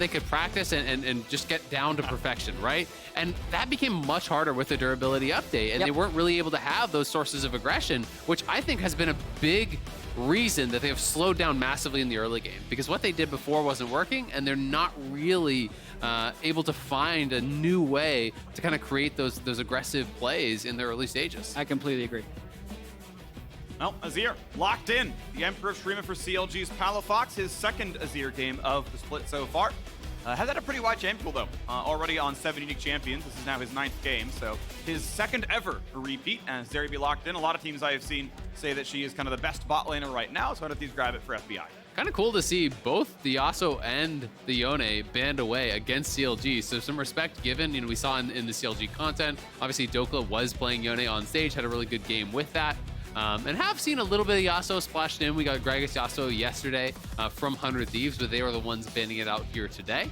they could practice and just get down to perfection, right? And that became much harder with the durability update, and they weren't really able to have those sources of aggression, which I think has been a big reason that they have slowed down massively in the early game, because what they did before wasn't working, and they're not really able to find a new way to kind of create those aggressive plays in the early stages. I completely agree. Well, Azir locked in. The Emperor streaming for CLG's Palafox, his second Azir game of the split so far. Has had a pretty wide champion pool, though. Already on 7 unique champions. This is now his 9th game, so his second ever repeat. And Zeri be locked in. A lot of teams I have seen say that she is kind of the best bot laner right now, so Thieves grab it for FBI. Kind of cool to see both the Yasuo and the Yone banned away against CLG, so some respect given. You know, we saw in the CLG content, obviously Dhokla was playing Yone on stage, had a really good game with that. And have seen a little bit of Yasuo splashed in. We got Gragas Yasuo yesterday from 100 Thieves, but they were the ones banning it out here today.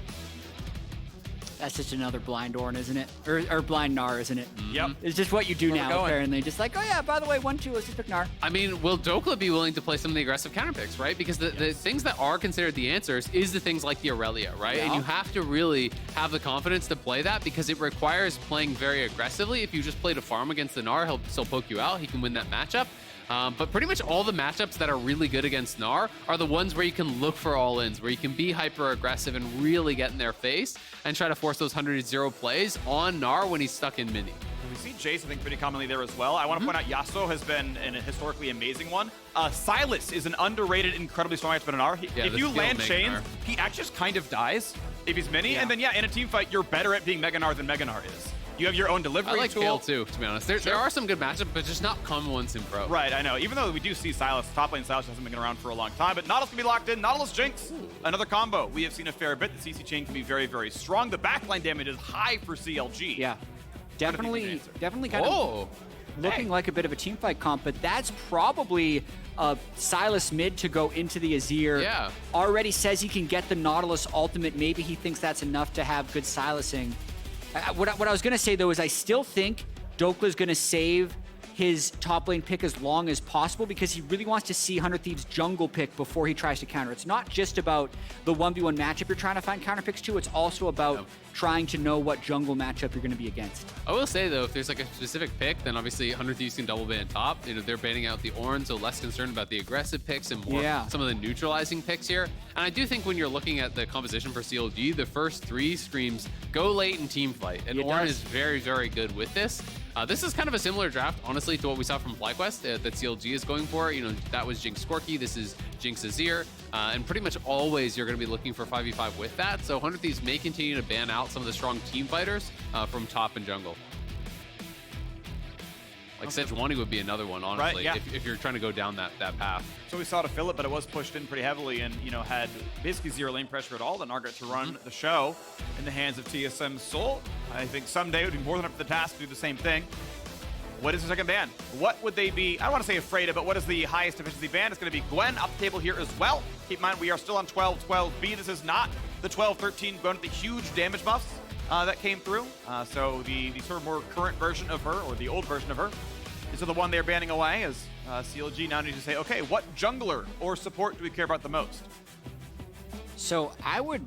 That's just another blind Ornn, isn't it? Or blind Gnar, isn't it? Yep. It's just what you do now, apparently. Just like, oh yeah, by the way, 1-2, let's just pick Gnar. I mean, will Dhokla be willing to play some of the aggressive counter picks, right? Because the things that are considered the answers is the things like the Aurelia, right? Yeah. And you have to really have the confidence to play that, because it requires playing very aggressively. If you just play to farm against the Gnar, he'll still poke you out. He can win that matchup. But pretty much all the matchups that are really good against Gnar are the ones where you can look for all-ins, where you can be hyper-aggressive and really get in their face and try to force those 100-0 plays on Gnar when he's stuck in mini. We see Jace, I think, pretty commonly there as well. I want to point out Yasuo has been an historically amazing one. Sylas is an underrated, incredibly strong X Gnar. If you land chains, he actually just kind of dies if he's mini. And then, in a team fight, you're better at being Mega Gnar than Mega Gnar is. You have your own delivery tool. I like Kale too, to be honest. There are some good matchups, but just not common ones in pro. Right, I know. Even though we do see Sylas, top lane Sylas hasn't been around for a long time, but Nautilus can be locked in. Nautilus Jinx, another combo. We have seen a fair bit. The CC chain can be very, very strong. The backline damage is high for CLG. Yeah, definitely kind of looking like a bit of a teamfight comp, but that's probably Sylas mid to go into the Azir. Yeah. Already says he can get the Nautilus ultimate. Maybe he thinks that's enough to have good Sylasing. What I was going to say, though, is I still think Dhokla's going to save his top lane pick as long as possible, because he really wants to see 100 Thieves jungle pick before he tries to counter. It's not just about the 1v1 matchup you're trying to find counter picks to, it's also about trying to know what jungle matchup you're going to be against. I will say, though, if there's like a specific pick, then obviously 100 Thieves can double ban top. You know, they're banning out the Ornn, so less concerned about the aggressive picks and more some of the neutralizing picks here. And I do think when you're looking at the composition for CLG, the first 3 streams go late in team fight, and Ornn is very, very good with this. This is kind of a similar draft, honestly, to what we saw from FlyQuest that CLG is going for. You know, that was Jinx Skorky, this is Jinx Azir, and pretty much always you're going to be looking for 5v5 with that. So 100 Thieves may continue to ban out some of the strong team fighters from top and jungle. Like Sejuani would be another one, honestly, if you're trying to go down that path. So we saw to fill it, but it was pushed in pretty heavily and, you know, had basically 0 lane pressure at all. Then Gnar got to run the show in the hands of TSM's Soul. I think Ssumday would be more than up to the task to do the same thing. What is the second ban? What would they be, I don't want to say afraid of, but what is the highest efficiency ban? It's going to be Gwen up the table here as well. Keep in mind, we are still on 12-12B. This is not the 12-13 Gwen with the huge damage buffs that came through. So the sort of more current version of her, or the old version of her, is the one they're banning away, as CLG now needs to say, okay, what jungler or support do we care about the most? So I would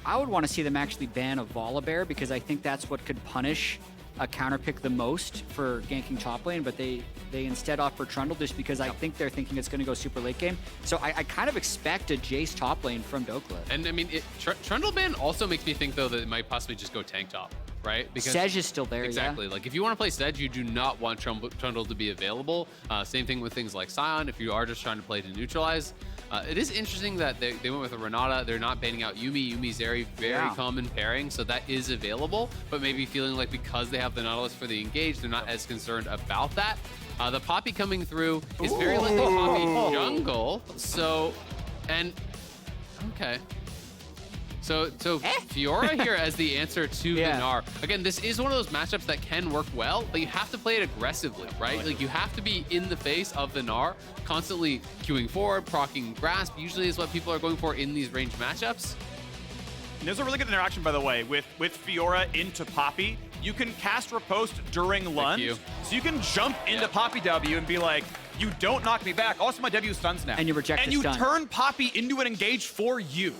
want to see them actually ban a Volibear, because I think that's what could punish a counter pick the most for ganking top lane, but they instead opt for Trundle just because I think they're thinking it's going to go super late game. So I kind of expect a Jace top lane from Dhokla. And I mean, Trundle ban also makes me think, though, that it might possibly just go tank top. Right? Because Sedge is still there, exactly. Like, if you want to play Sedge, you do not want Trundle to be available. Same thing with things like Sion, if you are just trying to play to neutralize. It is interesting that they went with a Renata. They're not banning out Yuumi. Yuumi Zeri, very common pairing, so that is available. But maybe feeling like because they have the Nautilus for the engage, they're not as concerned about that. The Poppy coming through is very likely Poppy jungle. So, okay. So Fiora here as the answer to the Gnar. Again, this is one of those matchups that can work well, but you have to play it aggressively, right? Like, you have to be in the face of the Gnar, constantly queuing forward, proccing grasp, usually is what people are going for in these ranged matchups. And there's a really good interaction, by the way, with Fiora into Poppy. You can cast Riposte during lunge, so you can jump into Poppy W and be like, you don't knock me back. Also, my W stuns now. And you reject the stun. And you turn Poppy into an engage for you.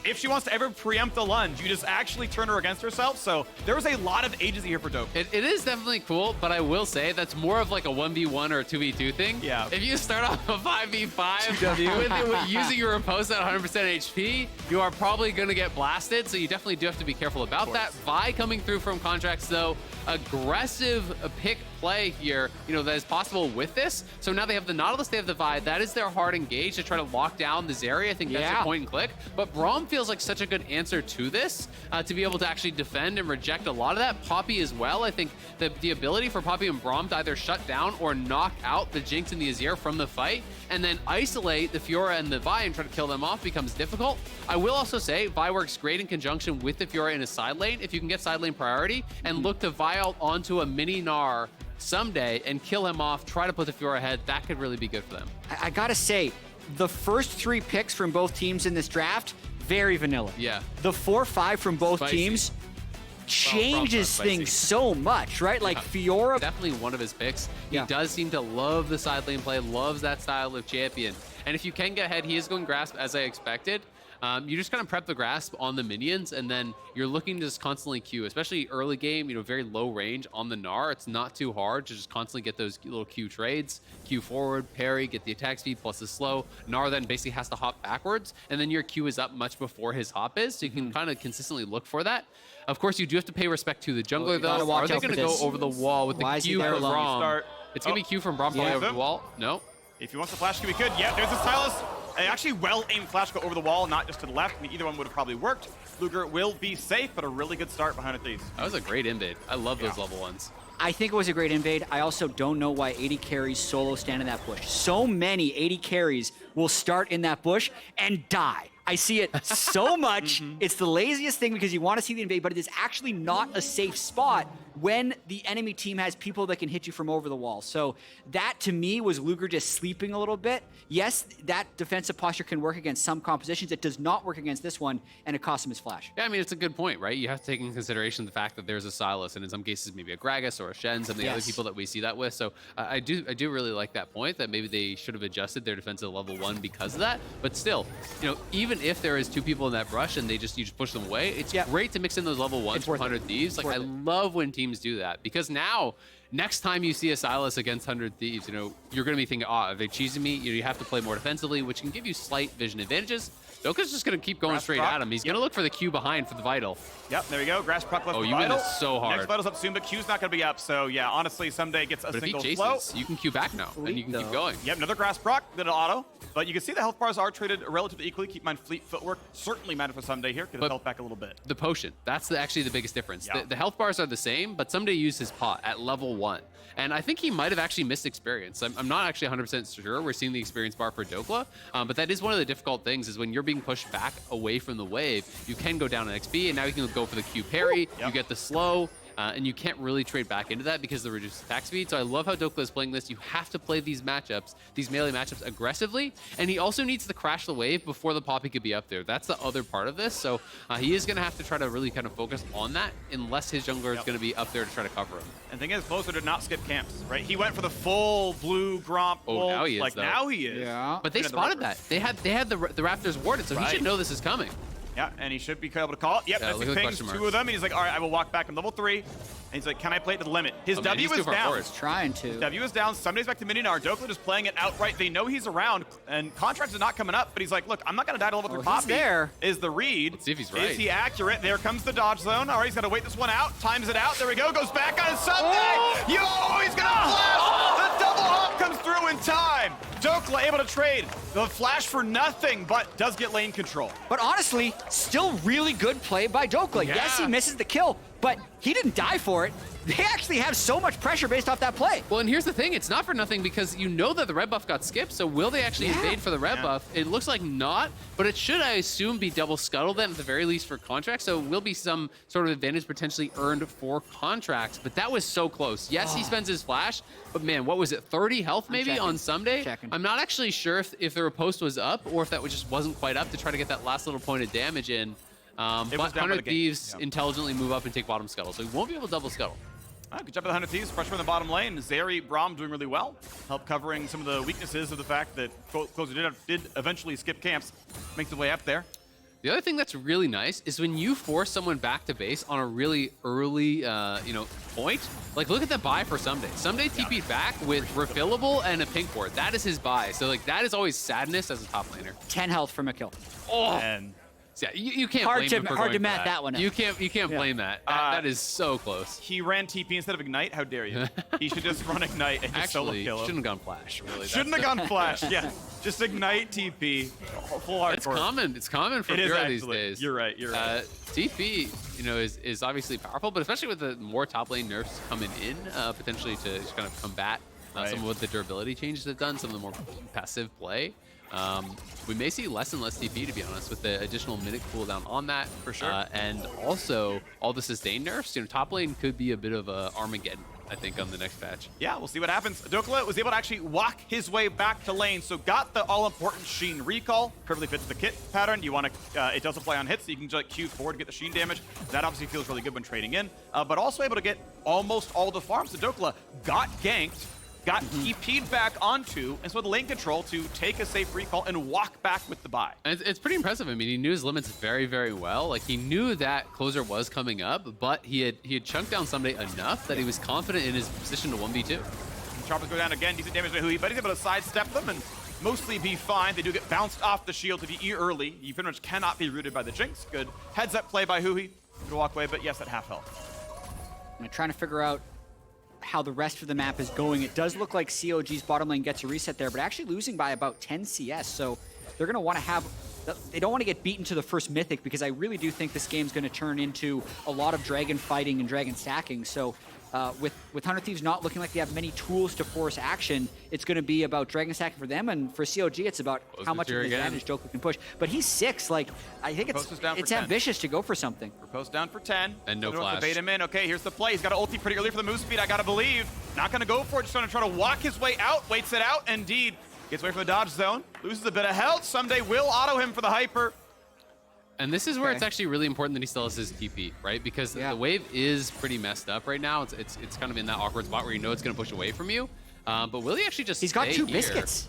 if she wants to ever preempt the lunge, you just actually turn her against herself. So there was a lot of agency here for Dhokla. It is definitely cool, but I will say that's more of like a 1v1 or a 2v2 thing. Yeah. If you start off a 5v5 with using your riposte at 100% HP, you are probably going to get blasted. So you definitely do have to be careful about that. Vi coming through from Contractz, though, aggressive pick play here, that is possible with this. So now they have the Nautilus, they have the Vi. That is their hard engage to try to lock down the Zeri. I think that's a point and click. But Braum feels like such a good answer to this, to be able to actually defend and reject a lot of that. Poppy as well. I think that the ability for Poppy and Braum to either shut down or knock out the Jinx and the Azir from the fight, and then isolate the Fiora and the Vi and try to kill them off becomes difficult. I will also say Vi works great in conjunction with the Fiora in a side lane. If you can get side lane priority and look to Vi out onto a mini Gnar Ssumday and kill him off, try to put the Fiora ahead, that could really be good for them. I gotta say, the first 3 picks from both teams in this draft, very vanilla. Yeah. The 4-5 from both teams changes things so much, right? Like Fiora. Definitely one of his picks. He does seem to love the side lane play, loves that style of champion. And if you can get ahead, he is going grasp as I expected. You just kind of prep the grasp on the minions, and then you're looking to just constantly Q, especially early game, very low range on the Gnar. It's not too hard to just constantly get those little Q trades, Q forward, parry, get the attack speed plus the slow. Gnar then basically has to hop backwards, and then your Q is up much before his hop is, so you can kind of consistently look for that. Of course, you do have to pay respect to the jungler, though. Are they going to go over the wall with the Q from Braum? It's going to be Q from Braum over the wall. No. If he wants the flash, can be good. Yeah, there's the Sylas. Actually, well-aimed flash go over the wall, not just to the left. I mean, either one would have probably worked. Luger will be safe, but a really good start behind Thieves. That was a great invade. I love those level ones. I think it was a great invade. I also don't know why 80 carries solo stand in that bush. So many 80 carries will start in that bush and die. I see it so much. It's the laziest thing because you want to see the invade, but it is actually not a safe spot when the enemy team has people that can hit you from over the wall. So that, to me, was Luger just sleeping a little bit. Yes, that defensive posture can work against some compositions. It does not work against this one, and it cost him his flash. Yeah, I mean, it's a good point, right? You have to take into consideration the fact that there's a Sylas, and in some cases, maybe a Gragas or a Shen, some of the other people that we see that with. So I do really like that point, that maybe they should have adjusted their defense to level 1 because of that. But still, even if there is 2 people in that brush and you just push them away, it's great to mix in those level 1s from 100 Thieves. Like, I love when teams do that, because now, next time you see a Sylas against 100 Thieves, you're going to be thinking, if they cheesing me, you have to play more defensively, which can give you slight vision advantages. Dhokla's just going to keep going straight at him. He's going to look for the Q behind for the Vital. Yep, there we go. Grass proc left for you Vital. win this so hard. Next Vital's up soon, but Q's not going to be up. So, yeah, honestly, Ssumday gets a single flow. You can Q back now, and you can keep going. Yep, another Grass proc, then an auto. But you can see the health bars are traded relatively equally. Keep in mind, fleet footwork certainly mattered for Ssumday here. Get his health back a little bit. The potion, that's actually the biggest difference. The health bars are the same, but Ssumday used his pot at level 1. And I think he might have actually missed experience. I'm not actually 100% sure we're seeing the experience bar for Dhokla, but that is one of the difficult things, is when you're being pushed back away from the wave, you can go down in XP, and now you can go for the Q parry, you get the slow, and you can't really trade back into that because of the reduced attack speed. So I love how Dhokla is playing this. You have to play these matchups, these melee matchups, aggressively, and he also needs to crash the wave before the Poppy could be up there. That's the other part of this. So he is going to have to try to really kind of focus on that, unless his jungler is going to be up there to try to cover him. And the thing is, Closer did not skip camps, right? He went for the full blue Gromp. Now he is, like, though. now he is. Yeah. But they spotted that. They had the Raptors warded, so he should know this is coming. Yeah, and he should be able to call it. Yep, that's the pings, 2 of them, and he's like, all right, I will walk back in level 3. And he's like, can I play it to the limit? His W is down. He's trying to. His W is down. Ssumday's back to mid Gnar. Dhokla just playing it outright. They know he's around, and Contractz is not coming up, but he's like, look, I'm not going to die to level 3 Poppy. There. Is the read. Let's see if he's right. Is he accurate? There comes the dodge zone. All right, he's got to wait this one out. Times it out. There we go. Goes back on Ssumday. Yo, he's going to flash. The double hop comes through in time. Dhokla able to trade the flash for nothing, but does get lane control. But honestly, still really good play by Dhokla. Yeah. Yes, he misses the kill, but he didn't die for it. They actually have so much pressure based off that play. Well, and here's the thing. It's not for nothing, because you know that the red buff got skipped, so will they actually invade for the red buff? It looks like not, but it should, I assume, be double scuttle then, at the very least, for Contractz, so will be some sort of advantage potentially earned for Contractz, but that was so close. Yes, he spends his flash, but man, what was it, 30 health maybe on Ssumday? I'm not actually sure if the riposte was up, or if that just wasn't quite up to try to get that last little point of damage in. But 100 Thieves intelligently move up and take bottom scuttle, so he won't be able to double scuttle. Good job by the 100 Thieves. Pressure in the bottom lane. Zeri, Braum doing really well. Help covering some of the weaknesses of the fact that Closer did eventually skip camps. Makes the way up there. The other thing that's really nice is when you force someone back to base on a really early, point. Like, look at the buy for Ssumday. Ssumday TP'd back with refillable and a pink ward. That is his buy. So, like, that is always sadness as a top laner. 10 health from a kill. Oh, And yeah, you can't Hard blame to him for hard to going for mat that one up. You can't blame that. That is so close. he ran TP instead of Ignite. How dare you? He should just run Ignite and just solo Actually, kill him. shouldn't have gone Flash, really. Shouldn't have gone Flash. Yeah, just Ignite TP. Full hardcore. It's common. It's common for It is Fiora these actually. days. You're right. You're right. TP, is obviously powerful, but especially with the more top lane nerfs coming in, potentially to just kind of combat some of what the durability changes have done, some of the more passive play. We may see less and less TP, to be honest, with the additional minute cooldown on that. For sure. And also, all the sustain nerfs, top lane could be a bit of a Armageddon, I think, on the next patch. Yeah, we'll see what happens. Dhokla was able to actually walk his way back to lane, so got the all-important Sheen recall. Perfectly fits the kit pattern. You want to, it does apply on hits, so you can just Q forward to get the Sheen damage. That obviously feels really good when trading in, but also able to get almost all the farms. So Dhokla got ganked, got TP'd back onto, and so the lane control to take a safe recall and walk back with the buy. And it's pretty impressive. I mean, he knew his limits very, very well. Like, he knew that closer was coming up, but he had chunked down Ssumday enough that he was confident in his position to 1v2. Choppers go down again, decent damage to Huhi, but he's able to sidestep them and mostly be fine. They do get bounced off the shield to be early. You pretty much cannot be rooted by the Jinx. Good heads-up play by Huhi. Good walk away, but yes, at half health. I'm trying to figure out how the rest of the map is going. It does look like COG's bottom lane gets a reset there, but actually losing by about 10 CS. So they're going to want to have, they don't want to get beaten to the first mythic, because I really do think this game's going to turn into a lot of dragon fighting and dragon stacking. So with 100 Thieves not looking like they have many tools to force action, it's going to be about dragon stacking for them, and for CLG it's about how much of an advantage Dhokla can push. But he's 6, like, I think it's ambitious to go for something. Post down for 10. And no flash. Bait him in. Okay, here's the play. He's got an ulti pretty early for the move speed, I gotta believe. Not gonna go for it, just gonna try to walk his way out, waits it out, indeed. Gets away from the dodge zone, loses a bit of health. Ssumday will auto him for the hyper. And this is where it's actually really important that he still has his TP, right? Because the wave is pretty messed up right now. It's kind of in that awkward spot where you know it's going to push away from you. But will he actually just He's got 2 here? biscuits.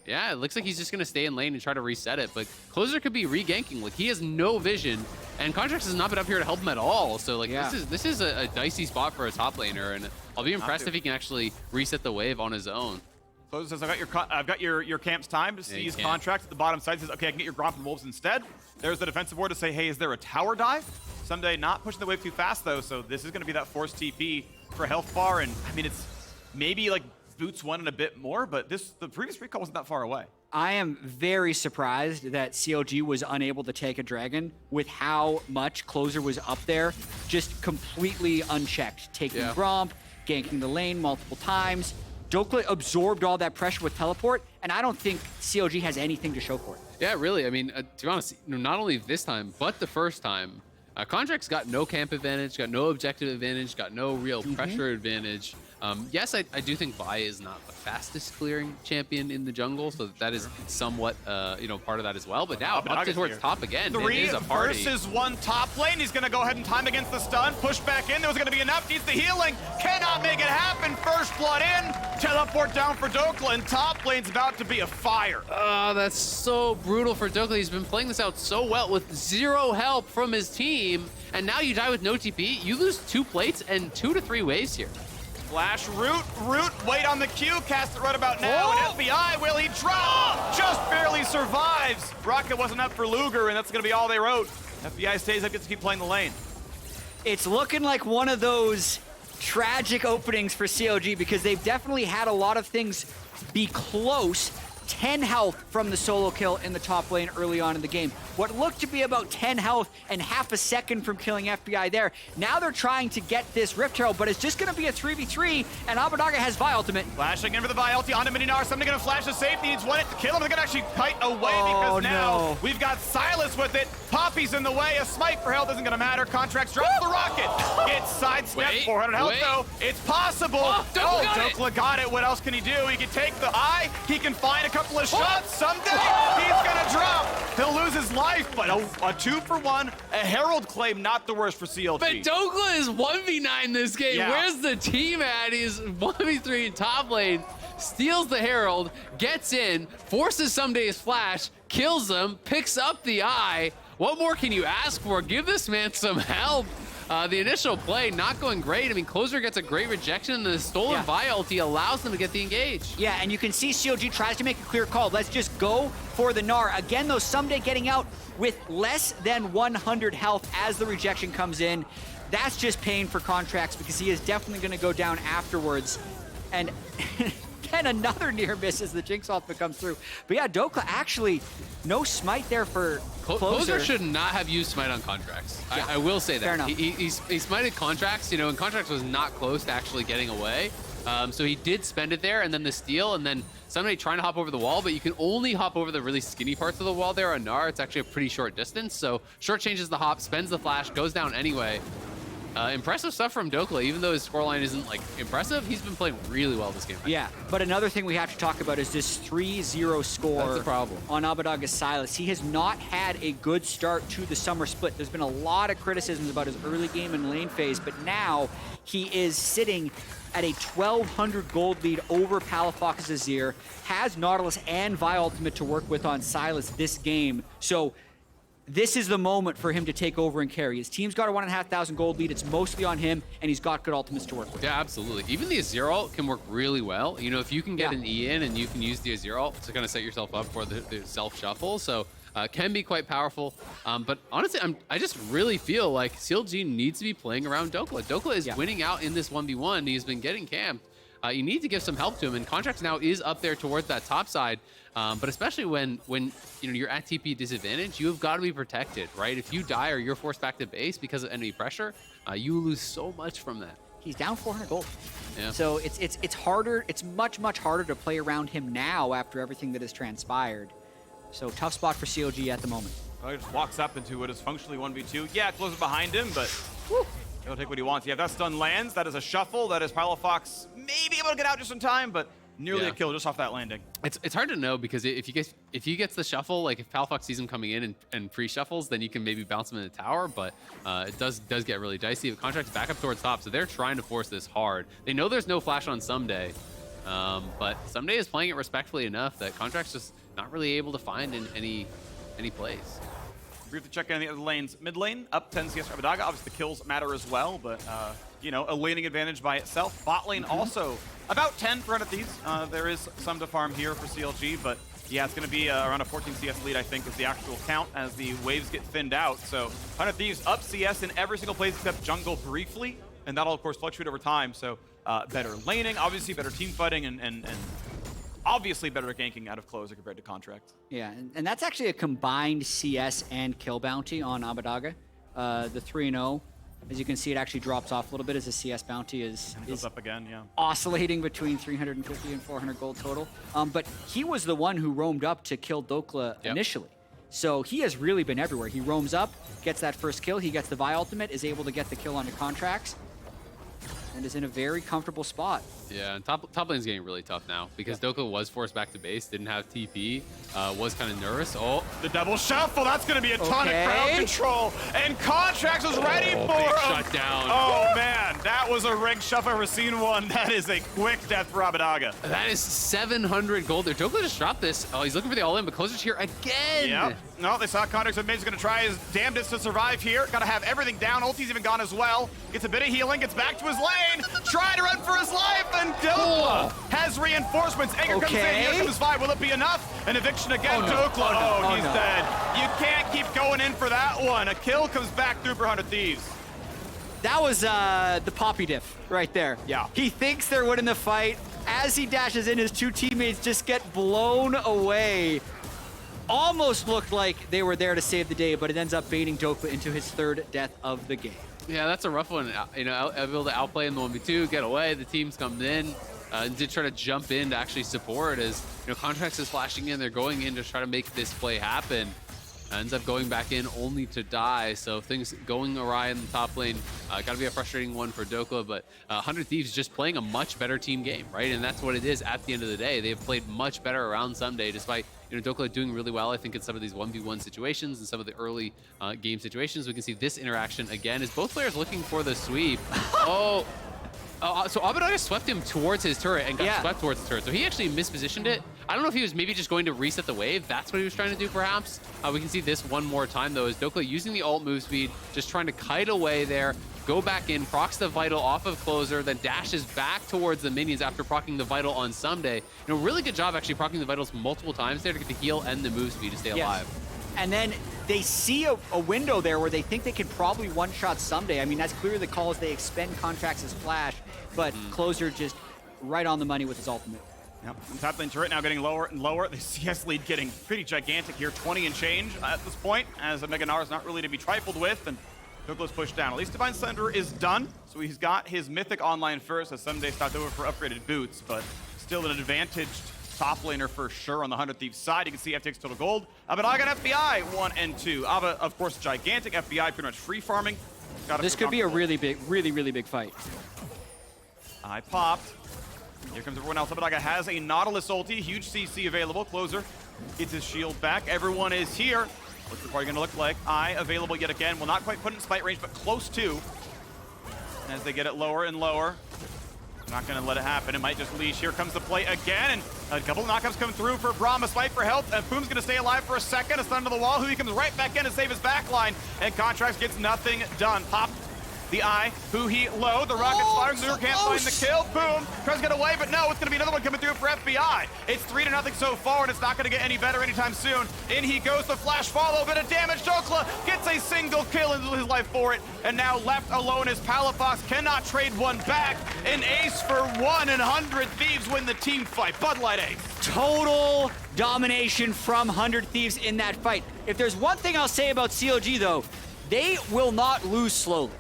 Yeah, it looks like he's just going to stay in lane and try to reset it. But Closer could be re-ganking. Like, he has no vision, and Contractz has not been up here to help him at all. So, like, this is a dicey spot for a top laner, and I'll be impressed if he can actually reset the wave on his own. Closer says, I've got your camp's time to seize Contractz at the bottom side. Says, okay, I can get your Braum from Wolves instead. There's the defensive ward to say, hey, is there a tower dive? Ssumday not pushing the wave too fast, though, so this is going to be that forced TP for health bar, and, I mean, it's maybe, like, boots one and a bit more, but the previous recall wasn't that far away. I am very surprised that CLG was unable to take a dragon with how much Closer was up there, just completely unchecked, taking Braum, ganking the lane multiple times. Dhokla absorbed all that pressure with teleport, and I don't think CLG has anything to show for it. Yeah, really. I mean, to be honest, not only this time, but the first time, Contractz got no camp advantage, got no objective advantage, got no real pressure advantage. Yes, I do think Vi is not the fastest clearing champion in the jungle, so that is somewhat, part of that as well. But now up towards top again. 3 versus 1 top lane. He's going to go ahead and time against the stun. Push back in. There was going to be enough. Needs the healing. Cannot make it happen. First blood in. Teleport down for Dhokla, and top lane's about to be a fire. Oh, that's so brutal for Dhokla. He's been playing this out so well with 0 help from his team, and now you die with no TP. You lose 2 plates and 2 to 3 waves here. Flash root, wait on the Q, cast it right about now, and FBI, will he drop? Just barely survives. Rocket wasn't up for Luger, and that's gonna be all they wrote. FBI stays up, gets to keep playing the lane. It's looking like one of those tragic openings for CLG, because they've definitely had a lot of things be close. 10 health from the solo kill in the top lane early on in the game. What looked to be about 10 health and half a second from killing FBI there. Now they're trying to get this Rift Herald, but it's just going to be a 3v3, and Abbeddage has Vi ultimate. Flashing in for the Vi ulti onto Gnar. Somebody going to flash the safety. Needs one hit to kill him. They're going to actually kite away because now we've got Sylas with it. Poppy's in the way. A smite for health isn't going to matter. Contractz drops the rocket. It's sidestepped. 400 health though. It's possible. Dhokla got it. What else can he do? He can take the eye. He can find a couple of shots. Someday he's going to drop. He'll lose his life, but a 2-for-1. A Herald claim, not the worst for CLG. But Dhokla is 1v9 this game. Yeah. Where's the team at? He's 1v3 in top lane. Steals the Herald, gets in, forces Ssumday's flash, kills him, picks up the eye. what more can you ask for? Give this man some help. The initial play not going great. I mean, Closer gets a great rejection, and the stolen Vi ulti allows them to get the engage. Yeah, and you can see CLG tries to make a clear call. Let's just go for the Gnar. Again, though, Ssumday getting out with less than 100 health as the rejection comes in. That's just pain for Contractz because he is definitely going to go down afterwards. And again, another near miss as the Jinx ultimate comes through. But yeah, Dhokla actually, no smite there for Closer. Should not have used smite on Contractz. Yeah. I will say that. Fair enough. He smited Contractz, you know, and Contractz was not close to actually getting away. So he did spend it there, and then the steal, and then somebody trying to hop over the wall, but you can only hop over the really skinny parts of the wall there on Gnar. It's actually a pretty short distance, so short changes the hop, spends the flash, goes down anyway. Impressive stuff from Dhokla. Even though his scoreline isn't like impressive, he's been playing really well this game. Yeah, but another thing we have to talk about is this 3-0 score. That's the problem. On Abbeddage's Sylas. He has not had a good start to the summer split. There's been a lot of criticisms about his early game and lane phase, but now he is sitting at a 1,200 gold lead over Palafox's Azir, has Nautilus and Vi ultimate to work with on Sylas this game. So this is the moment for him to take over and carry. His team's got a 1,500 gold lead. It's mostly on him, and he's got good ultimates to work with. Yeah, absolutely. Even the Azir ult can work really well. You know, if you can get an E in and you can use the Azir ult to kind of set yourself up for the self-shuffle, so can be quite powerful. But honestly, I just really feel like CLG needs to be playing around Dhokla. Dhokla is winning out in this 1v1. He's been getting camped. You need to give some help to him, and Contractz now is up there towards that top side. But especially when you know you're at TP disadvantage, you have got to be protected, right? If you die or you're forced back to base because of enemy pressure, you lose so much from that. He's down 400 gold. Yeah. So it's harder. It's much harder to play around him now after everything that has transpired. So tough spot for CLG at the moment. Well, he just walks up into what is functionally 1v2. Yeah, Closer behind him, but he'll take what he wants. Yeah, if that stun lands, that is a shuffle. That is Palafox maybe able to get out just in time, but nearly a kill just off that landing. It's hard to know because if he gets the shuffle, like if Palafox sees him coming in and pre-shuffles, then you can maybe bounce him in the tower, but it does get really dicey. The Contract's back up towards top, so they're trying to force this hard. They know there's no flash on Ssumday, but Ssumday is playing it respectfully enough that Contract's just not really able to find in any plays. Briefly check in the other lanes. Mid lane, up 10 CS for Abbedage. Obviously, the kills matter as well, but, you know, a laning advantage by itself. Bot lane also about 10 for Thieves. There is some to farm here for CLG, but yeah, it's going to be around a 14 CS lead, I think, is the actual count as the waves get thinned out. So Thieves up CS in every single place except jungle briefly, and that'll, of course, fluctuate over time. So better laning, obviously better team fighting, and obviously better ganking out of Closer compared to Contractz. Yeah, and that's actually a combined CS and kill bounty on Abbedage. The 3-0, as you can see, it actually drops off a little bit as the CS bounty is up again, yeah. Oscillating between 350 and 400 gold total. But he was the one who roamed up to kill Dhokla initially. So he has really been everywhere. He roams up, gets that first kill, he gets the Vi ultimate, is able to get the kill onto Contractz, and is in a very comfortable spot. Yeah, and top lane's getting really tough now because Dhokla was forced back to base, didn't have TP, was kind of nervous. Oh, the double shuffle, that's going to be a ton of crowd control, and Contractz was ready for big him. shutdown. Oh man, that was a rigged shuffle. I've ever seen one. That is a quick death for Abbedage. That is 700 gold there. Dhokla just dropped this. Oh, he's looking for the all-in, but Closer's here again. Yep. No, they saw Contractz, so Mage's going to try his damnedest to survive here. Got to have everything down. Ulti's even gone as well. Gets a bit of healing, gets back to his lane, trying to run for his life, and Dhokla has reinforcements. Anger comes in, here comes 5. Will it be enough? An eviction again, Dhokla. He's dead. You can't keep going in for that one. A kill comes back through for Thieves. That was the Poppy diff right there. Yeah. He thinks they're winning the fight. As he dashes in, his two teammates just get blown away. Almost looked like they were there to save the day, but it ends up baiting Dhokla into his third death of the game. Yeah, that's a rough one. You know, able to outplay in the 1v2, get away. The team's coming in. Did try to jump in to actually support as, you know, Contractz is flashing in. They're going in to try to make this play happen. Ends up going back in only to die. So things going awry in the top lane. Got to be a frustrating one for Dhokla, but Thieves just playing a much better team game, right? And that's what it is at the end of the day. They've played much better around Ssumday, despite, you know, Dhokla doing really well, I think, in some of these 1v1 situations and some of the early game situations. We can see this interaction again as both players looking for the sweep. So Abbedage swept him towards his turret and got swept towards the turret. So he actually mispositioned it. I don't know if he was maybe just going to reset the wave. That's what he was trying to do, perhaps. We can see this one more time, though, as Dhokla using the ult move speed, just trying to kite away there, go back in, procs the Vital off of Closer, then dashes back towards the minions after proccing the Vital on Ssumday. Really good job actually proccing the Vitals multiple times there to get the heal and the move speed to stay alive. And then they see a window there where they think they can probably one-shot Ssumday. I mean, that's clearly the call as they expend Contractz' flash, but Closer just right on the money with his ultimate. Yep. And top lane turret now getting lower and lower. The CS lead getting pretty gigantic here, 20 and change at this point, as a Gnar is not really to be trifled with, and Dhokla's pushed down. At least Divine Slender is done, so he's got his Mythic online first, as Ssumday stopped over for upgraded boots, but still an advantaged top laner for sure on the 100 Thieves side. You can see FTX total gold. Abbeddage got FBI 1 and 2. Abba, of course, gigantic. FBI pretty much free farming. This could be a really big fight. I popped. Here comes everyone else. Abbeddage has a Nautilus ulti, huge CC available. Closer gets his shield back. Everyone is here. What's the party going to look like? Available yet again. Will not quite put in spite range, but close to. And as they get it lower and lower, they're not going to let it happen. It might just leash. Here comes the play again, and a couple of knockups come through for Braum. A spike for health, and Poome's going to stay alive for a second. A stun to the wall. Huhi comes right back in to save his backline, and Contractz gets nothing done. Pop the eye. Huhi low. The rocket's firing. Luger can't find the kill. Boom. Tries to get away, but no, it's going to be another one coming through for FBI. It's 3-0 so far, and it's not going to get any better anytime soon. In he goes. The flash follow. Bit of damage. Dhokla gets a single kill into his life for it, and now left alone is Palafox. Cannot trade one back. An ace for 1 and 100 Thieves win the team fight. Bud Light ace. Total domination from 100 Thieves in that fight. If there's one thing I'll say about CLG, though, they will not lose slowly.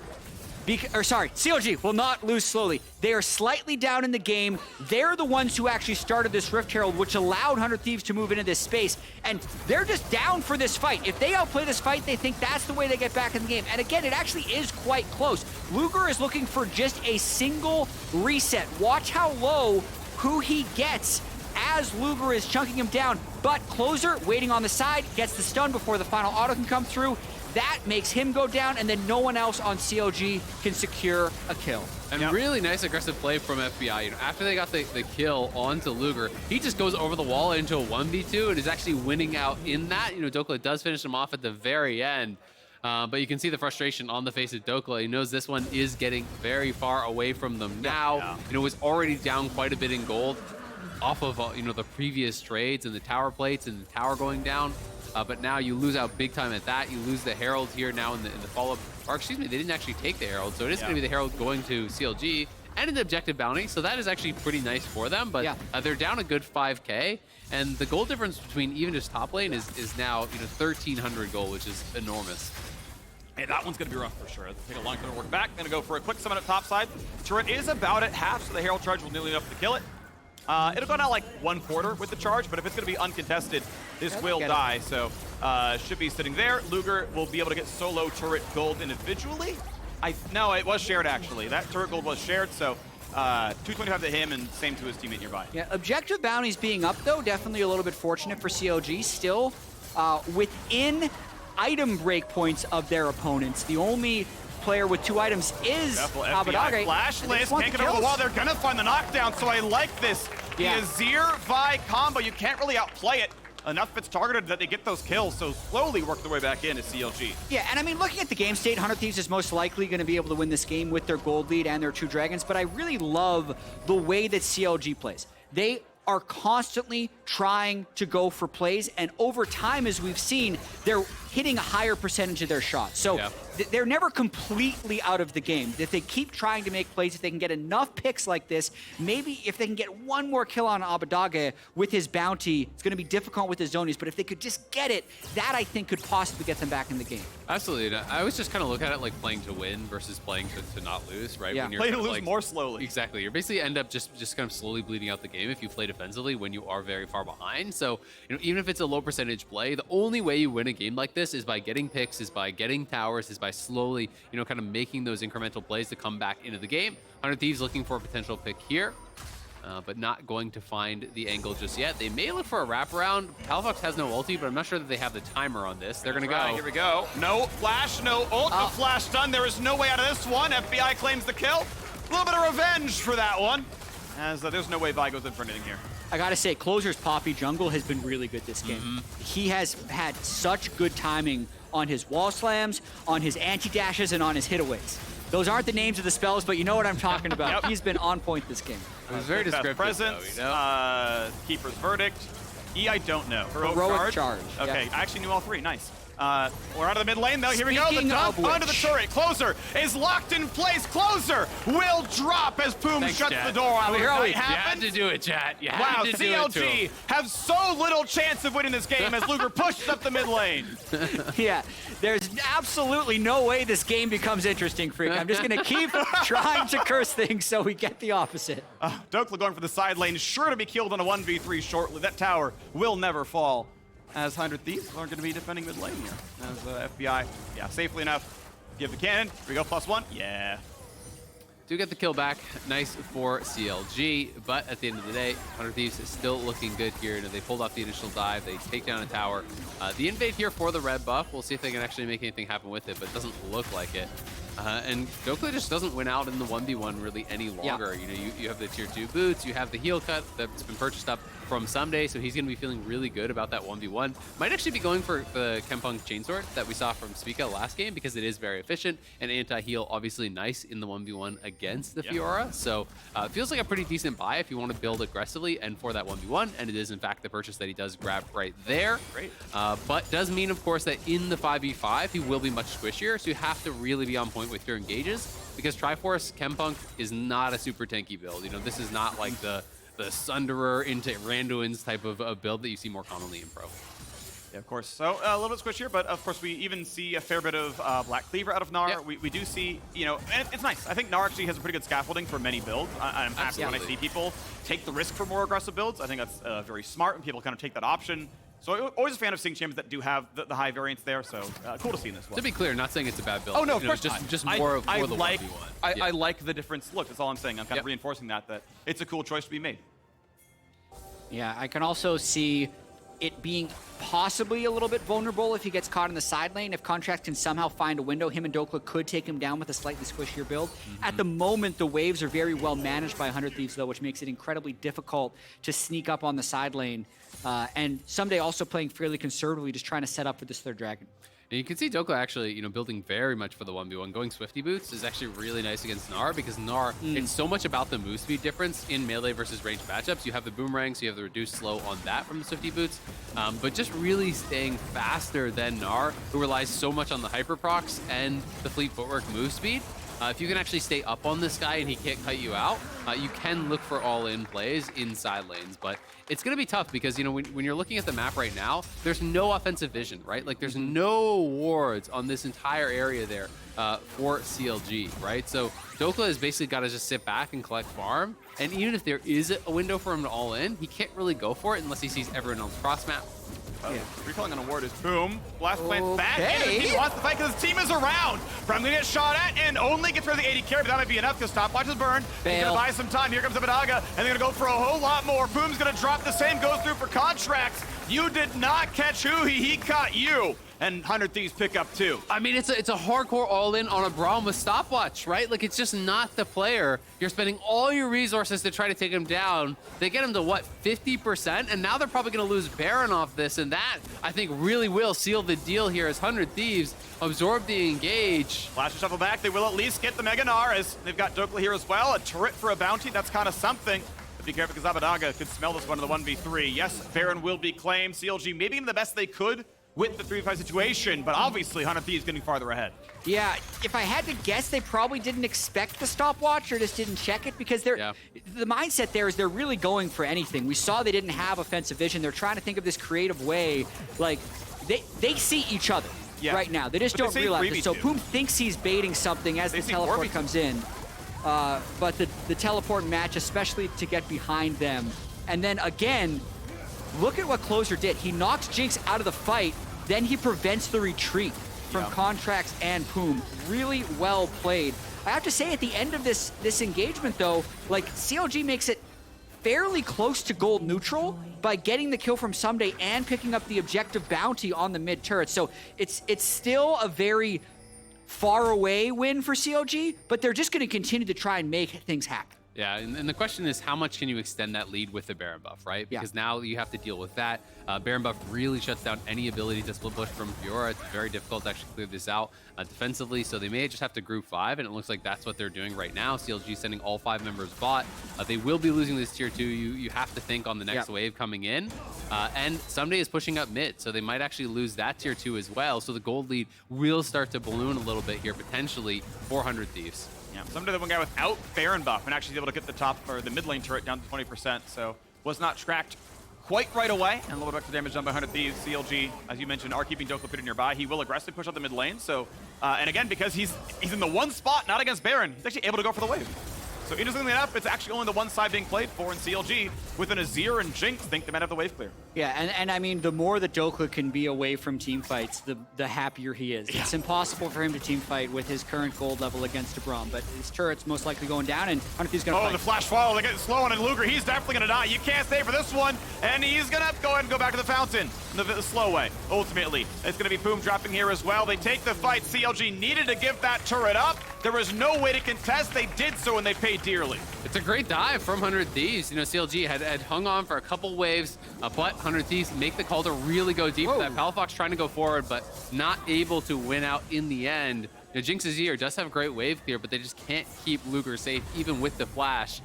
CLG will not lose slowly. They are slightly down in the game. They're the ones who actually started this Rift Herald, which allowed 100 Thieves to move into this space. And they're just down for this fight. If they outplay this fight, they think that's the way they get back in the game. And again, it actually is quite close. Luger is looking for just a single reset. Watch how low Huhi gets as Luger is chunking him down. But Closer, waiting on the side, gets the stun before the final auto can come through. That makes him go down, and then no one else on CLG can secure a kill. And really nice aggressive play from FBI. After they got the kill onto Luger, he just goes over the wall into a 1v2 and is actually winning out in that. Dhokla does finish him off at the very end. But you can see the frustration on the face of Dhokla. He knows this one is getting very far away from them now. Was already down quite a bit in gold off of the previous trades and the tower plates and the tower going down. But now you lose out big time at that. You lose the Herald here now in the follow-up. Or excuse me, they didn't actually take the Herald. So it is going to be the Herald going to CLG and an objective bounty. So that is actually pretty nice for them. But they're down a good 5K. And the gold difference between even just top lane is now 1,300 gold, which is enormous. Hey, that one's going to be rough for sure. It'll take a long time to work back. Going to go for a quick summon at top side. Turret is about at half, so the Herald charge will nearly enough to kill it. It'll go down like 1/4 with the charge, but if it's going to be uncontested, this will die. So should be sitting there. Luger will be able to get solo turret gold individually. No, it was shared actually. That turret gold was shared, so 225 to him and same to his teammate nearby. Yeah, objective bounties being up though, definitely a little bit fortunate for CLG. Still within item break points of their opponents. The only player with 2 items is Abbeddage. Flashless, can't get over the wall. They're gonna find the knockdown, so I like this. The Azir Vi combo, you can't really outplay it. Enough it's targeted that they get those kills, so slowly work their way back into CLG. Yeah, and I mean, looking at the game state, 100 Thieves is most likely going to be able to win this game with their gold lead and their 2 dragons, but I really love the way that CLG plays. They are constantly trying to go for plays, and over time, as we've seen, they're hitting a higher percentage of their shots. So they're never completely out of the game. If they keep trying to make plays, if they can get enough picks like this, maybe if they can get one more kill on Abbeddage with his bounty, it's going to be difficult with his zonies, but if they could just get it, that I think could possibly get them back in the game. Absolutely. I always just kind of look at it like playing to win versus playing to not lose, right? Yeah. When you're play to lose more slowly. Exactly. You're basically end up just kind of slowly bleeding out the game if you play defensively when you are very far behind. So, even if it's a low percentage play, the only way you win a game like this is by getting picks, is by getting towers, is by slowly, kind of making those incremental plays to come back into the game. 100 Thieves looking for a potential pick here, but not going to find the angle just yet. They may look for a wraparound. Palafox has no ulti, but I'm not sure that they have the timer on this. They're going to go. Here we go. No flash, no ult, no flash done. There is no way out of this one. FBI claims the kill. A little bit of revenge for that one. as there's no way Vi goes in for anything here. I gotta say, Closer's Poppy jungle has been really good this game. He has had such good timing on his wall slams, on his anti-dashes, and on his hitaways. Those aren't the names of the spells, but you know what I'm talking about. Yep. He's been on point this game. It was very descriptive, Presence, though, you know? Keeper's Verdict. E, I don't know. Heroic Charge. Okay, Yep. I actually knew all three. Nice. We're out of the mid lane, though. Here we go. The Speaking dump of onto the which- turret. Closer is locked in place. Closer will drop as Poome Thanks, shuts Jatt. the door on Here it. we- It You had happens. to do it, Jatt. You had Wow, to do it to CLG him. have so little chance of winning this game as Luger pushes up the mid lane. Yeah, there's absolutely no way this game becomes interesting, Phreak. I'm just gonna keep trying to curse things so we get the opposite. Dhokla going for the side lane, sure to be killed on a 1v3 shortly. That tower will never fall, as 100 Thieves are going to be defending mid lane here. As FBI, yeah, safely enough. Give the cannon. Here we go, +1. Yeah. Do get the kill back. Nice for CLG, but at the end of the day, 100 Thieves is still looking good here. You know, they pulled off the initial dive. They take down a tower. The invade here for the red buff. We'll see if they can actually make anything happen with it, but it doesn't look like it. And Dhokla just doesn't win out in the 1v1 really any longer. Yeah. You know, you have the tier 2 boots, you have the heal cut that's been purchased up from Ssumday, so he's going to be feeling really good about that 1v1. Might actually be going for the Kempunk Chainsword that we saw from Spica last game because it is very efficient, and anti-heal obviously nice in the 1v1 against the Fiora. So it feels like a pretty decent buy if you want to build aggressively and for that 1v1, and it is in fact the purchase that he does grab right there. Great. But does mean, of course, that in the 5v5, he will be much squishier, so you have to really be on point with your engages, because Triforce Kempunk is not a super tanky build. You know, this is not like the Sunderer into Randuin's type of build that you see more commonly in Pro. Yeah, of course. So a little bit squishier, but of course we even see a fair bit of Black Cleaver out of Gnar. Yep. We do see, you know, and it's nice. I think Gnar actually has a pretty good scaffolding for many builds. I'm happy when I see people take the risk for more aggressive builds. I think that's very smart when people kind of take that option. So I'm always a fan of seeing champions that do have the high variance there. So cool to see in this one. To be clear, not saying it's a bad build. Oh no, of You know, course just not. more I for the like 1v1. I like the difference. Look, that's all I'm saying. I'm kind of Yep. reinforcing that it's a cool choice to be made. Yeah, I can also see it being possibly a little bit vulnerable if he gets caught in the side lane. If Contractz can somehow find a window, him and Dhokla could take him down with a slightly squishier build. At the moment, the waves are very well managed by 100 Thieves, though, which makes it incredibly difficult to sneak up on the side lane. And Ssumday also playing fairly conservatively, just trying to set up for this third dragon. And you can see Dhokla actually, you know, building very much for the 1v1. Going Swifty Boots is actually really nice against Gnar because Gnar, it's so much about the move speed difference in melee versus ranged matchups. You have the boomerang, so you have the reduced slow on that from the Swifty Boots. But just really staying faster than Gnar, who relies so much on the hyper procs and the fleet footwork move speed. If you can actually stay up on this guy and he can't cut you out, you can look for all-in plays inside lanes. But it's going to be tough because, you know, when you're looking at the map right now, there's no offensive vision, right? Like, there's no wards on this entire area there for CLG, right? So Dhokla has basically got to just sit back and collect farm. And even if there is a window for him to all-in, he can't really go for it unless he sees everyone else cross-map. Recalling on a ward is Poome. Blast plants back. Okay. He wants to fight because his team is around. Braum gonna get shot at and only gets rid of the AD carry, but that might be enough because stopwatches burn. He's Fail. gonna buy some time. Here comes Abbeddage, and they're gonna go for a whole lot more. Poome's gonna drop the same, goes through for Contractz. You did not catch Huhi, he caught you. And 100 Thieves pick up 2. I mean, it's a hardcore all-in on a Braum with stopwatch, right? Like, it's just not the player. You're spending all your resources to try to take him down. They get him to, what, 50%? And now they're probably going to lose Baron off this, and that, I think, really will seal the deal here as 100 Thieves absorb the engage. Flash and shuffle back. They will at least get the Mega Gnar as they've got Dhokla here as well. A turret for a bounty. That's kind of something. But be careful because Abbeddage could smell this one in the 1v3. Yes, Baron will be claimed. CLG maybe even the best they could with the 3v5 situation, but obviously 100 Thieves getting farther ahead. Yeah, if I had to guess, they probably didn't expect the stopwatch or just didn't check it because the mindset there is they're really going for anything. We saw they didn't have offensive vision. They're trying to think of this creative way. Like, they see each other right now. They just don't realize it. So Poome thinks he's baiting something as the teleport comes in. But the teleport match, especially to get behind them. And then again, look at what Closer did. He knocks Jinx out of the fight, then he prevents the retreat from Contractz and Poome. Really well played. I have to say, at the end of this engagement, though, like, CLG makes it fairly close to gold neutral by getting the kill from Ssumday and picking up the objective bounty on the mid turret. So it's still a very far away win for CLG, but they're just going to continue to try and make things happen. Yeah, and the question is, how much can you extend that lead with the Baron buff, right? Because now you have to deal with that. Baron buff really shuts down any ability to split push from Fiora. It's very difficult to actually clear this out defensively, so they may just have to group 5, and it looks like that's what they're doing right now. CLG sending all 5 members bot. They will be losing this tier 2. You have to think on the next wave coming in. And Ssumday is pushing up mid, so they might actually lose that tier 2 as well. So the gold lead will start to balloon a little bit here, potentially 400 Thieves. Yeah, Ssumday the one guy without Baron buff and actually able to get the top or the mid lane turret down to 20%, so was not tracked quite right away. And a little bit extra damage done by 100 Thieves. CLG, as you mentioned, are keeping Dhokla pretty nearby. He will aggressively push out the mid lane. So, and again, because he's in the one spot, not against Baron, he's actually able to go for the wave. So interestingly enough, it's actually only the one side being played for in CLG. With an Azir and Jinx, think they might have the wave clear. Yeah, and I mean, the more that Dhokla can be away from team fights, the happier he is. It's impossible for him to team fight with his current gold level against a Braum, but his turret's most likely going down, and I don't know if he's going to fight. The flash follow, they get slow on and Luger, he's definitely going to die. You can't stay for this one, and he's going to go ahead and go back to the fountain the slow way, ultimately. It's going to be Poome dropping here as well. They take the fight. CLG needed to give that turret up. There was no way to contest. They did so, and they paid dearly. It's a great dive from 100 Thieves. You know, CLG had hung on for a couple waves, but 100 Thieves make the call to really go deep for that. Palafox trying to go forward, but not able to win out in the end. You know, Jinx Azir does have great wave clear, but they just can't keep Luger safe, even with the flash.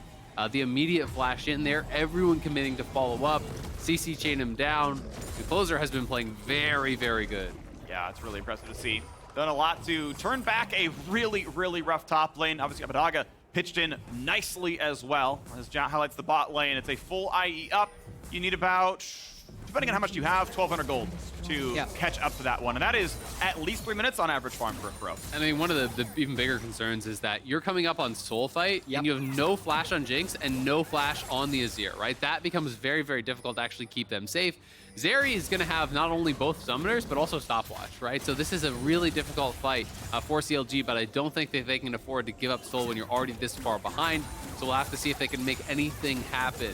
The immediate flash in there, everyone committing to follow up. CC chain him down. The closer has been playing very, very good. Yeah, it's really impressive to see. Done a lot to turn back a really, really rough top lane. Obviously, Abbeddage pitched in nicely as well. As Jatt highlights the bot lane, it's a full IE up. You need about, depending on how much you have, 1,200 gold to catch up to that one. And that is at least 3 minutes on average farm for a pro. I mean, one of the even bigger concerns is that you're coming up on Soul Fight, and you have no flash on Jinx and no flash on the Azir, right? That becomes very, very difficult to actually keep them safe. Zeri is going to have not only both summoners, but also stopwatch, right? So this is a really difficult fight for CLG, but I don't think that they can afford to give up Soul when you're already this far behind. So we'll have to see if they can make anything happen.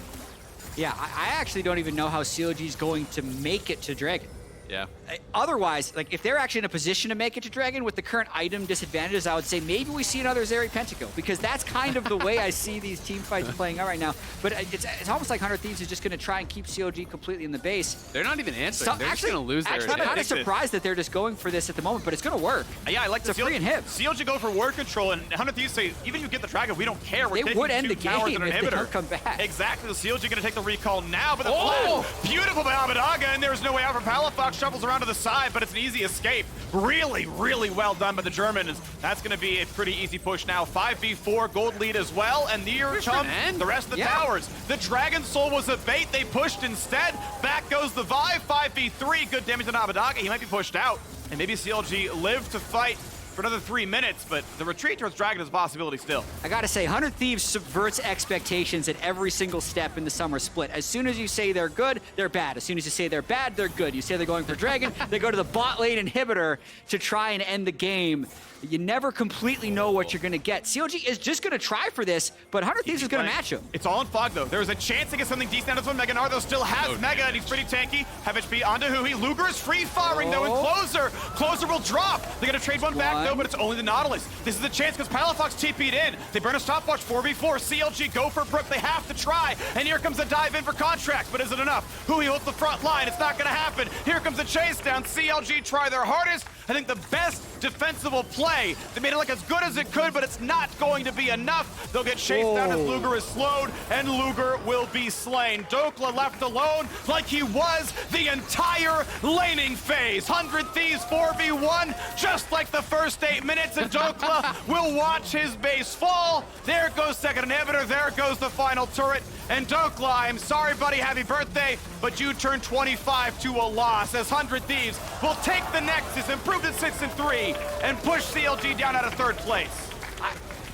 Yeah, I actually don't even know how CLG is going to make it to Dragon. Yeah. Otherwise, like if they're actually in a position to make it to Dragon with the current item disadvantages, I would say maybe we see another Zeri Pentakill, because that's kind of the way I see these team fights playing out right now. But it's almost like 100 Thieves is just going to try and keep CLG completely in the base. They're not even answering. They're just going to lose their I'm kind of surprised that they're just going for this at the moment, but it's going to work. Yeah, I like the free inhib. CLG go for ward control, and 100 Thieves say, even if you get the Dragon, we don't care. We're they would end the game if they don't come back. Exactly. The CLG going to take the recall now, but the flash, beautiful by Abbeddage, and there's no way out for Palafox. Shuffles around to the side, but it's an easy escape. Really, really well done by the Germans. That's going to be a pretty easy push now. 5v4 gold lead as well, and near come the rest of the towers. The Dragon Soul was a bait. They pushed instead. Back goes the Vive. 5v3. Good damage on Abbeddage. He might be pushed out, and maybe CLG live to fight for another 3 minutes, but the retreat towards Dragon is a possibility still. I gotta say, 100 Thieves subverts expectations at every single step in the summer split. As soon as you say they're good, they're bad. As soon as you say they're bad, they're good. You say they're going for Dragon, they go to the bot lane inhibitor to try and end the game. You never completely know what you're gonna get. CLG is just gonna try for this, but 100 Thieves is gonna match him. It's all in fog though. There's a chance to get something decent out of this one. Gnar though still has Mega, and he's pretty tanky. Have HP onto Huhi. Luger is free firing though, and Closer will drop. They're gonna trade one back though, but it's only the Nautilus. This is a chance because Palafox TP'd in. They burn a stopwatch 4v4. CLG go for Brook. They have to try, and here comes a dive in for Contractz, but is it enough? Huhi holds the front line. It's not gonna happen. Here comes a chase down. CLG try their hardest. I think the best defensible play. They made it look as good as it could, but it's not going to be enough. They'll get chased down as Luger is slowed, and Luger will be slain. Dhokla left alone like he was the entire laning phase. 100 Thieves 4v1, just like the first 8 minutes, and Dhokla will watch his base fall. There goes second inhibitor, there goes the final turret, and Dhokla, I'm sorry buddy, happy birthday, but you turned 25 to a loss, as 100 Thieves will take the Nexus, improved at 6-3, and push CLG down out of 3rd place.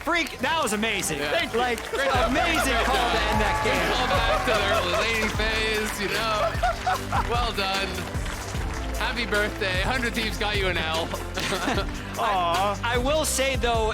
Phreak, that was amazing. Like, amazing call to end that game. Call back to their laning phase, you know. Well done. Happy birthday. 100 Thieves got you an L. I will say, though,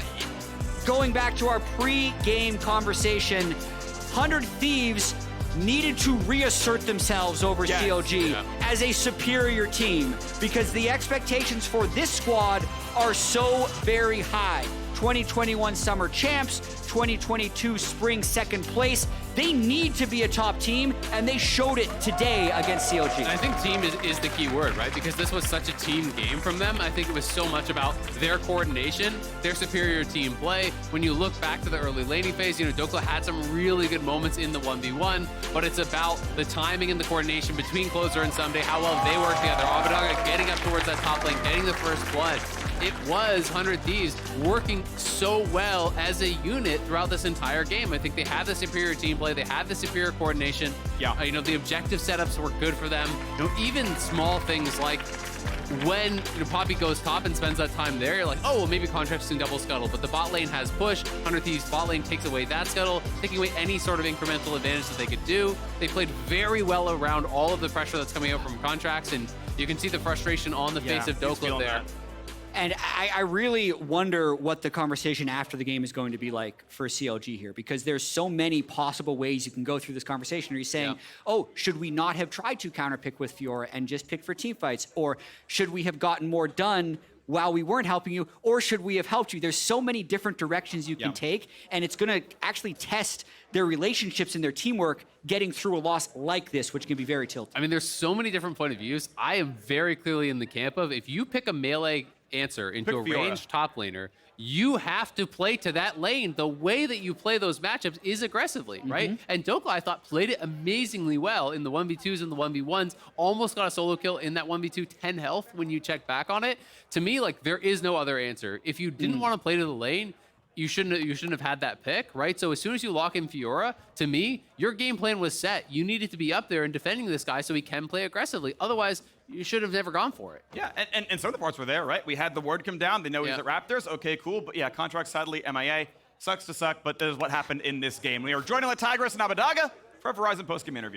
going back to our pre-game conversation, 100 Thieves needed to reassert themselves over CLG as a superior team, because the expectations for this squad are so very high. 2021 Summer Champs, 2022 Spring second place. They need to be a top team, and they showed it today against CLG. And I think team is the key word, right? Because this was such a team game from them. I think it was so much about their coordination, their superior team play. When you look back to the early laning phase, you know, Dhokla had some really good moments in the 1v1, but it's about the timing and the coordination between Closer and Ssumday, how well they work together. Abbeddage getting up towards that top lane, getting the first blood. It was 100 Thieves working so well as a unit throughout this entire game. I think they had the superior team play, they had the superior coordination. Yeah. You know, the objective setups were good for them. You know, even small things like when Poppy goes top and spends that time there, you're like, oh, well, maybe Contractz can double scuttle, but the bot lane has push. 100 Thieves bot lane takes away that scuttle, taking away any sort of incremental advantage that they could do. They played very well around all of the pressure that's coming out from Contractz, and you can see the frustration on the face of Dhokla there. That. And I really wonder what the conversation after the game is going to be like for CLG here, because there's so many possible ways you can go through this conversation. Are you saying, oh, should we not have tried to counterpick with Fiora and just pick for team fights? Or should we have gotten more done while we weren't helping you? Or should we have helped you? There's so many different directions you can take, and it's going to actually test their relationships and their teamwork getting through a loss like this, which can be very tilting. I mean, there's so many different point of views. I am very clearly in the camp of, if you pick a melee answer into a ranged top laner, you have to play to that lane. The way that you play those matchups is aggressively, right? And Dhokla, I thought, played it amazingly well in the 1v2s and the 1v1s, almost got a solo kill in that 1v2, 10 health when you check back on it. To me, like, there is no other answer. If you didn't want to play to the lane, you shouldn't have had that pick, right? So as soon as you lock in Fiora, to me, your game plan was set. You needed to be up there and defending this guy so he can play aggressively. Otherwise, you should have never gone for it. Yeah, and some of the parts were there, right? We had the word come down. They know he's at Raptors. Okay, cool. But yeah, Contractz sadly MIA. Sucks to suck, but that is what happened in this game. We are joining the Tigris and Abbeddage for a Verizon post-game interview.